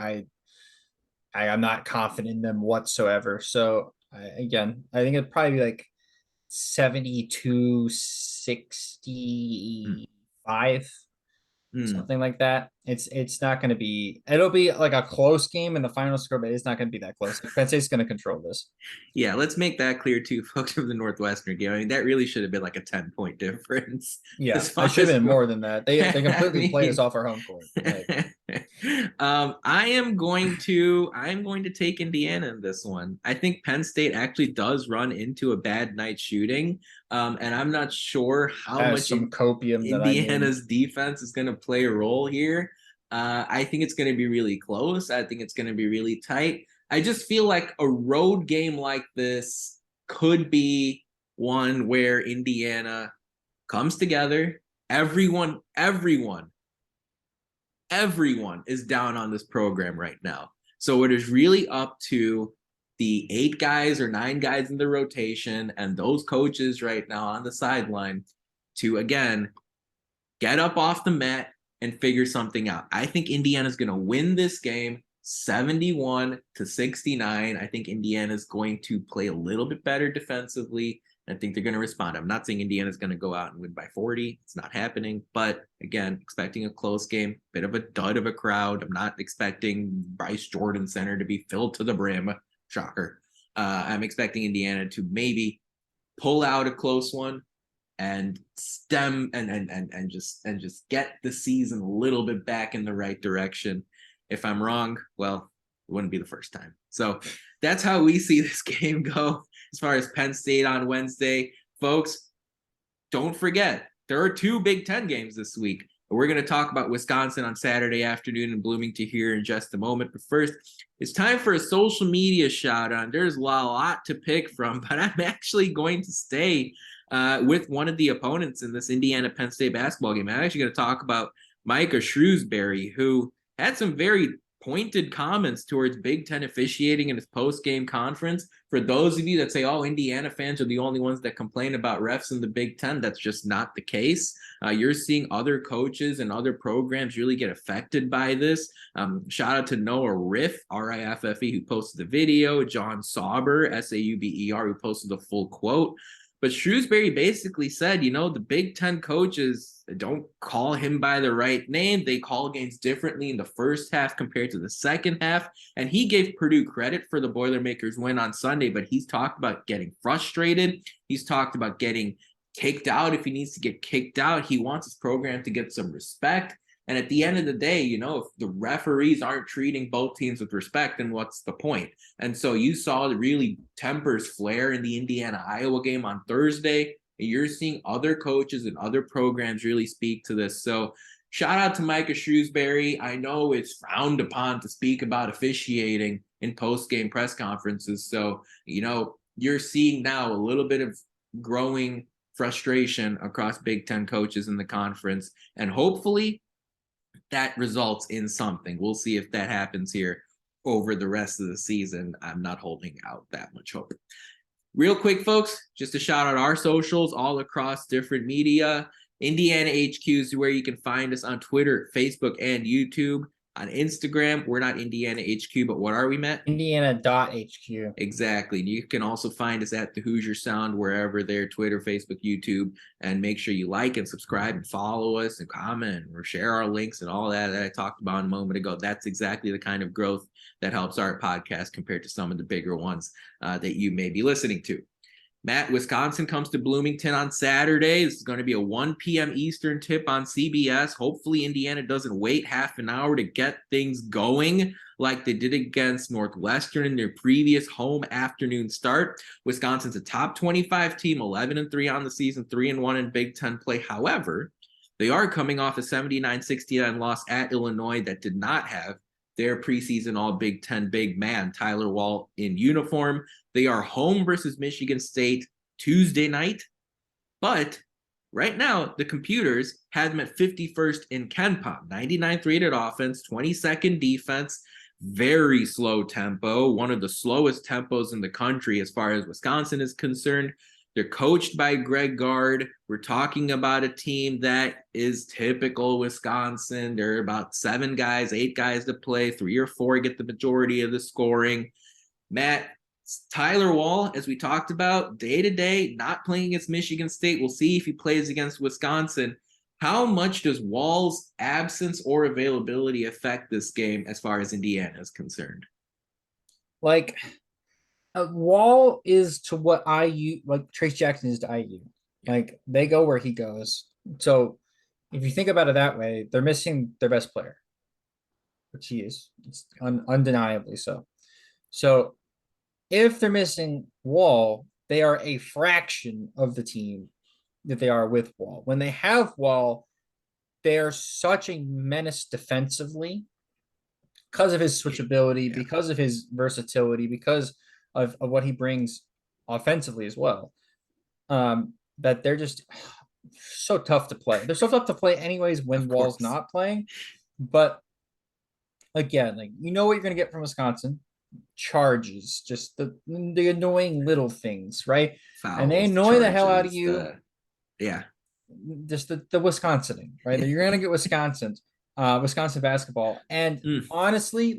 I'm not confident in them whatsoever. So I think it'd probably be 72-65. Something like that. It's not going to be. It'll be a close game in the final score, but it's not going to be that close. Penn State's going to control this. Yeah, let's make that clear too, folks. Of the Northwestern game, I mean, that really should have been a 10-point difference. Yeah, it should have been more than that. They completely played us off our home court. I'm going to take Indiana in this one. I think Penn State actually does run into a bad night shooting, and I'm not sure how much copium Indiana's defense is going to play a role here. I think it's going to be really close. I think it's going to be really tight. I just feel like a road game like this could be one where Indiana comes together. Everyone is down on this program right now. So it is really up to the 8 guys or 9 guys in the rotation and those coaches right now on the sideline to, again, get up off the mat and figure something out. I think Indiana's going to win this game 71-69. I think Indiana's going to play a little bit better defensively. I think they're going to respond. I'm not saying Indiana's going to go out and win by 40. It's not happening. But again, expecting a close game, bit of a dud of a crowd. I'm not expecting Bryce Jordan Center to be filled to the brim. Shocker. I'm expecting Indiana to maybe pull out a close one and stem and just get the season a little bit back in the right direction. If I'm wrong, well, it wouldn't be the first time. So that's how we see this game go as far as Penn State on Wednesday. Folks, don't forget, there are 2 Big Ten games this week. We're going to talk about Wisconsin on Saturday afternoon and Bloomington here in just a moment. But first, it's time for a social media shout out. There's a lot to pick from, but I'm actually going to stay with one of the opponents in this Indiana Penn State basketball game. I'm actually going to talk about Micah Shrewsbury, who had some very pointed comments towards Big Ten officiating in his post-game conference. For those of you that say, oh, Indiana fans are the only ones that complain about refs in the Big Ten, that's just not the case. You're seeing other coaches and other programs really get affected by this. Shout out to Noah Riff, R-I-F-F-E, who posted the video, John Sauber, S-A-U-B-E-R, who posted the full quote. But Shrewsbury basically said, the Big Ten coaches don't call him by the right name. They call games differently in the first half compared to the second half. And he gave Purdue credit for the Boilermakers win on Sunday, but he's talked about getting frustrated. He's talked about getting kicked out if he needs to get kicked out. He wants his program to get some respect. And at the end of the day, if the referees aren't treating both teams with respect, then what's the point? And so you saw the really tempers flare in the Indiana-Iowa game on Thursday. And you're seeing other coaches and other programs really speak to this. So shout out to Micah Shrewsbury. I know it's frowned upon to speak about officiating in post-game press conferences. So, you're seeing now a little bit of growing frustration across Big Ten coaches in the conference. And hopefully that results in something. We'll see if that happens here over the rest of the season. I'm not holding out that much hope. Real quick, folks, just to shout out our socials all across different media. Indiana HQ is where you can find us on Twitter, Facebook, and YouTube. On Instagram, we're not Indiana HQ, but what are we, Matt? Indiana.HQ. Exactly. You can also find us at the Hoosier Sound, wherever they're Twitter, Facebook, YouTube, and make sure you like and subscribe and follow us and comment or share our links and all that I talked about a moment ago. That's exactly the kind of growth that helps our podcast compared to some of the bigger ones that you may be listening to. Matt, Wisconsin comes to Bloomington on Saturday. This is going to be a 1 p.m. Eastern tip on CBS. Hopefully, Indiana doesn't wait half an hour to get things going like they did against Northwestern in their previous home afternoon start. Wisconsin's a top 25 team, 11-3 on the season, 3-1 in Big Ten play. However, they are coming off a 79-69 loss at Illinois that did not have their preseason all Big Ten big man, Tyler Wall, in uniform. They are home versus Michigan State Tuesday night. But right now, the computers had them at 51st in KenPom, 99th rated offense, 22nd defense, very slow tempo, one of the slowest tempos in the country as far as Wisconsin is concerned. They're coached by Greg Gard. We're talking about a team that is typical Wisconsin. There are about 8 guys to play, 3 or 4 get the majority of the scoring. Matt, Tyler Wall, as we talked about, day-to-day, not playing against Michigan State. We'll see if he plays against Wisconsin. How much does Wall's absence or availability affect this game as far as Indiana is concerned? Wall is to what IU, like Trayce Jackson is to IU. Like they go where he goes. So if you think about it that way, they're missing their best player, which he is. It's undeniably so. So if they're missing Wall, they are a fraction of the team that they are with Wall. When they have Wall, they are such a menace defensively because of his switchability, because of his versatility, because of what he brings offensively as well, that they're just so tough to play. They're so tough to play anyways when Wall's not playing. But again, what you're going to get from Wisconsin, charges, just the annoying little things, right? Fouls, and they annoy the hell out of you. Just the Wisconsining, right? You're going to get Wisconsin basketball. And honestly,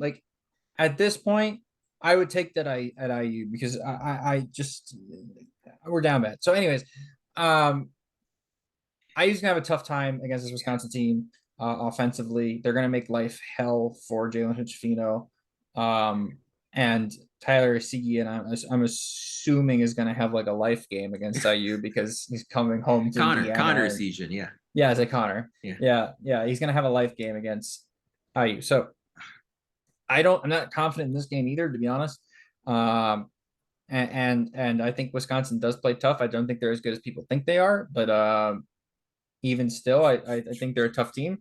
at this point, I would take that at IU because I just we're down bad. So, anyways, IU's gonna have a tough time against this Wisconsin team offensively. They're gonna make life hell for Jalen Hood-Schifino, and Tyler Sigi, and I'm assuming is gonna have a life game against IU because he's coming home to Connor season, it's like Connor, yeah, he's gonna have a life game against IU. So. I'm not confident in this game either, to be honest. And I think Wisconsin does play tough. I don't think they're as good as people think they are, but even still, I think they're a tough team.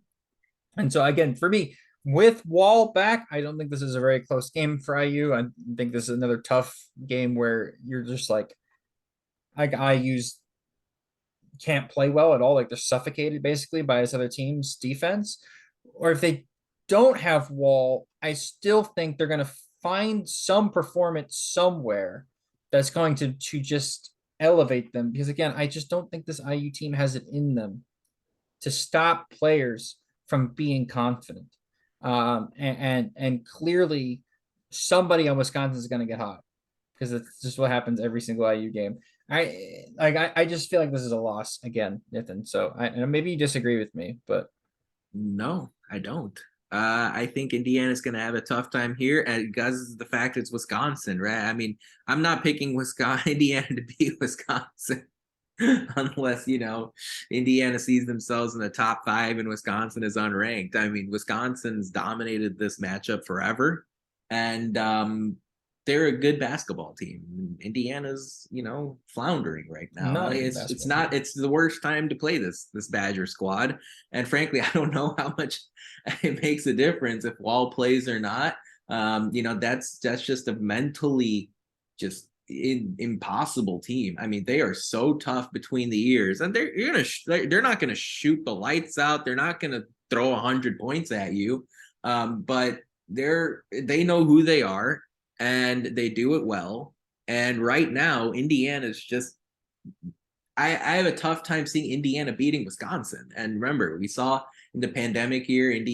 And so again, for me, with Wall back, I don't think this is a very close game for IU. I think this is another tough game where you're just IU's can't play well at all, like they're suffocated basically by this other team's defense, or if they don't have Wall, I still think they're going to find some performance somewhere that's going to just elevate them. Because again, I just don't think this IU team has it in them to stop players from being confident. And clearly somebody on Wisconsin is going to get hot because it's just what happens every single IU game. I just feel like this is a loss again, Nathan. So and maybe you disagree with me, but No, I don't. I think Indiana's going to have a tough time here, and because the fact it's Wisconsin, right? I mean, I'm not picking Indiana to beat Wisconsin unless Indiana sees themselves in the top 5 and Wisconsin is unranked. I mean, Wisconsin's dominated this matchup forever, and they're a good basketball team. Indiana's floundering right now. It's the worst time to play this Badger squad, and frankly I don't know how much it makes a difference if Wall plays or not. That's just a mentally just impossible team. I mean, they are so tough between the ears, and they're not gonna shoot the lights out. They're not gonna throw 100 points at you, but they know who they are, and they do it well. And right now, Indiana's just I have a tough time seeing Indiana beating Wisconsin. And remember, we saw in the pandemic year, the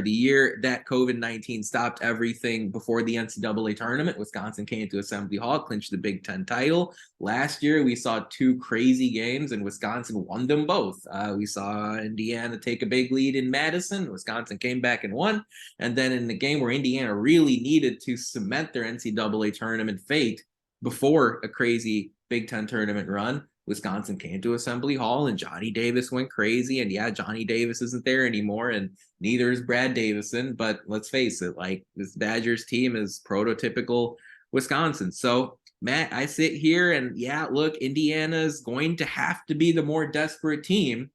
year that COVID-19 stopped everything before the NCAA tournament, Wisconsin came to Assembly Hall, clinched the Big Ten title. Last year, we saw 2 crazy games, and Wisconsin won them both. We saw Indiana take a big lead in Madison. Wisconsin came back and won. And then in the game where Indiana really needed to cement their NCAA tournament fate before a crazy Big Ten tournament run, Wisconsin came to Assembly Hall and Johnny Davis went crazy. And yeah, Johnny Davis isn't there anymore, and neither is Brad Davison. But let's face it, like, this Badgers team is prototypical Wisconsin. So, Matt, I sit here and yeah, look, Indiana is going to have to be the more desperate team.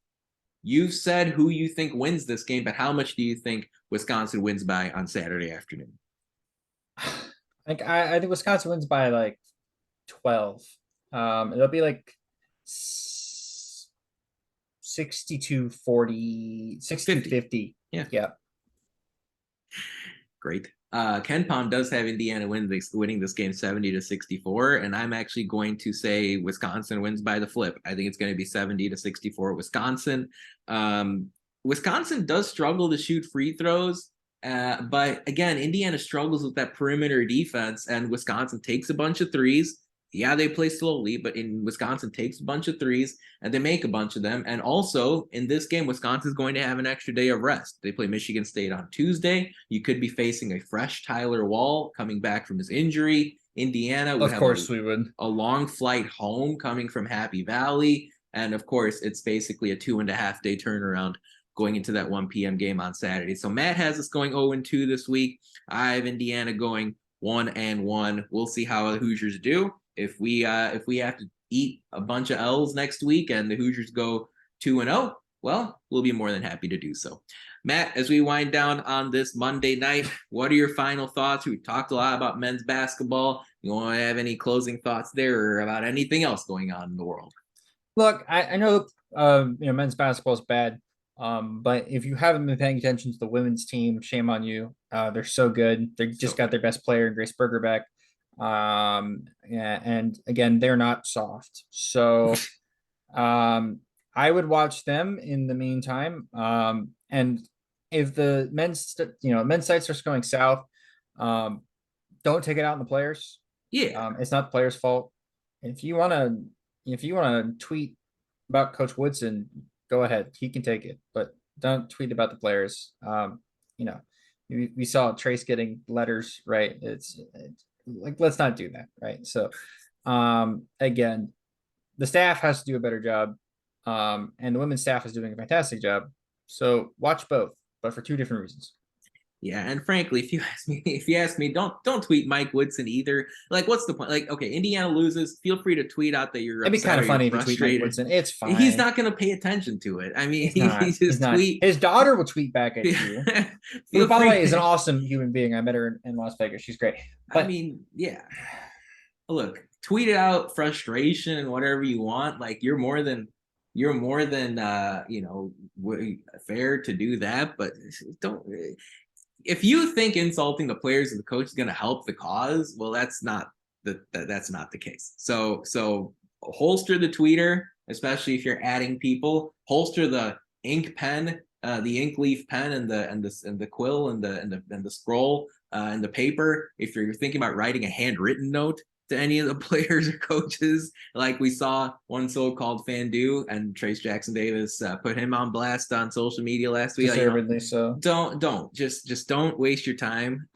You've said who you think wins this game, but how much do you think Wisconsin wins by on Saturday afternoon? Like I think Wisconsin wins by like 12. It'll be like 62-40, 60-50. Yeah. Great. KenPom does have Indiana winning this game 70-64, and I'm actually going to say Wisconsin wins by the flip. I think it's going to be 70-64 Wisconsin. Wisconsin does struggle to shoot free throws, but again, Indiana struggles with that perimeter defense, and Wisconsin takes a bunch of threes. Yeah, they play slowly, but in Wisconsin takes a bunch of threes and they make a bunch of them. And also in this game, Wisconsin is going to have an extra day of rest. They play Michigan State on Tuesday. You could be facing a fresh Tyler Wall coming back from his injury. Indiana would have a long flight home coming from Happy Valley. And of course, it's basically a 2.5 day turnaround going into that 1 p.m. game on Saturday. So Matt has us going 0-2 this week. I have Indiana going 1-1. We'll see how the Hoosiers do. If we have to eat a bunch of L's next week and the Hoosiers go 2-0, well, we'll be more than happy to do so. Matt, as we wind down on this Monday night, what are your final thoughts? We talked a lot about men's basketball. You want to have any closing thoughts there or about anything else going on in the world? Look, I know men's basketball is bad, but if you haven't been paying attention to the women's team, shame on you. They're so good. They just got their best player, Grace Berger, back. And again, they're not soft. So I would watch them in the meantime. And if the men's site starts going south, don't take it out on the players. Yeah. It's not the players' fault. If you want to tweet about Coach Woodson, go ahead. He can take it, but don't tweet about the players. We saw Trayce getting letters, right? It's like, let's not do that, right? So again, the staff has to do a better job, and the women's staff is doing a fantastic job. So watch both, but for 2 different reasons. Yeah, and frankly, if you ask me, don't tweet Mike Woodson either. Like, what's the point? Like, okay, Indiana loses. Feel free to tweet out that you're. It'd be kind of funny to tweet Mike Woodson. It's fine. He's not going to pay attention to it. I mean, he's just tweet. His daughter will tweet back at you. Who, by the way, is an awesome human being. I met her in Las Vegas. She's great. But, I mean, yeah. Look, tweet out frustration and whatever you want. Like, you're more than you're more than fair to do that, but don't. If you think insulting the players and the coach is going to help the cause, well, that's not the case. So holster the tweeter, especially if you're adding people. Holster the ink pen, the ink leaf pen, and the quill and the scroll and the paper. If you're thinking about writing a handwritten note to any of the players or coaches, like we saw one so-called fan do, and Trayce Jackson-Davis put him on blast on social media last week. Deservedly so. Don't don't waste your time.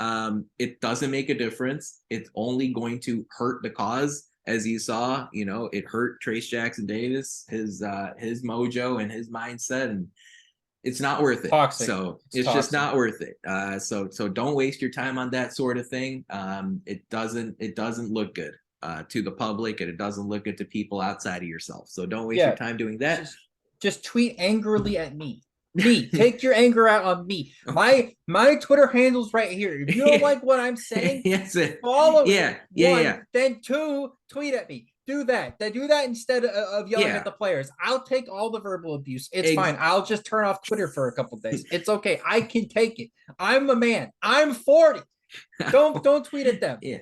It doesn't make a difference. It's only going to hurt the cause. As you saw, it hurt Trayce Jackson-Davis, his mojo and his mindset, and it's not worth it. Toxic. So it's just not worth it. So don't waste your time on that sort of thing. It doesn't look good to the public, and it doesn't look good to people outside of yourself. So don't waste your time doing that. Just tweet angrily at me. Take your anger out on me. My Twitter handle's right here. If you don't like what I'm saying, follow it. One, then two, tweet at me. Do that. Do that instead of yelling at the players. I'll take all the verbal abuse. It's fine. I'll just turn off Twitter for a couple days. It's okay. I can take it. I'm a man. I'm 40. Don't tweet at them. Yeah.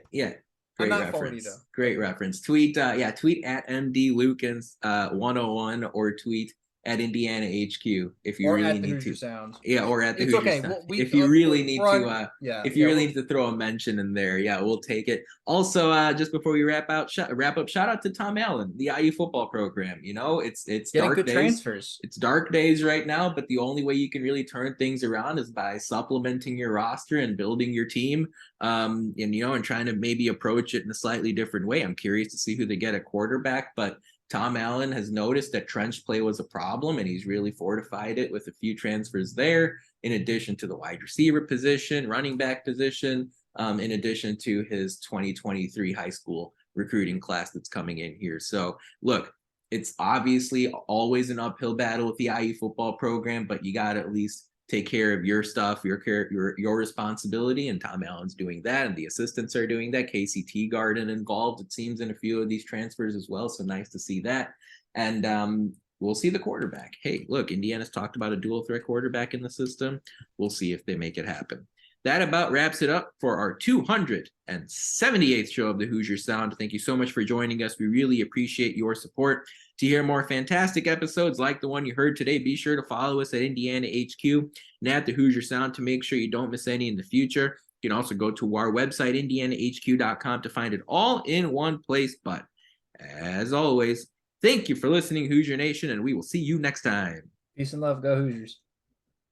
Great reference. 40, though. Great reference. Tweet at MD Lukens 101 or tweet at Indiana HQ if you really need to. Sound. Yeah, or at the Hoosier Hoosier Sound. If you really need to, really need to throw a mention in there, we'll take it. Also, just before we wrap up, shout out to Tom Allen, the IU football program. It's getting dark good days. Transfers. It's dark days right now, but the only way you can really turn things around is by supplementing your roster and building your team. And trying to maybe approach it in a slightly different way. I'm curious to see who they get at quarterback, but Tom Allen has noticed that trench play was a problem, and he's really fortified it with a few transfers there, in addition to the wide receiver position, running back position, in addition to his 2023 high school recruiting class that's coming in here. So look, it's obviously always an uphill battle with the IU football program, but you got to at least take care of your stuff, your responsibility, and Tom Allen's doing that, and the assistants are doing that. Casey Teagarden involved, it seems, in a few of these transfers as well, so nice to see that. And we'll see the quarterback. Hey, look, Indiana's talked about a dual threat quarterback in the system. We'll see if they make it happen. That about wraps it up for our 278th show of the Hoosier Sound. Thank you so much for joining us. We really appreciate your support. To hear more fantastic episodes like the one you heard today, be sure to follow us at Indiana HQ and at the Hoosier Sound to make sure you don't miss any in the future. You can also go to our website, indianahq.com, to find it all in one place. But as always, thank you for listening, Hoosier Nation, and we will see you next time. Peace and love. Go Hoosiers.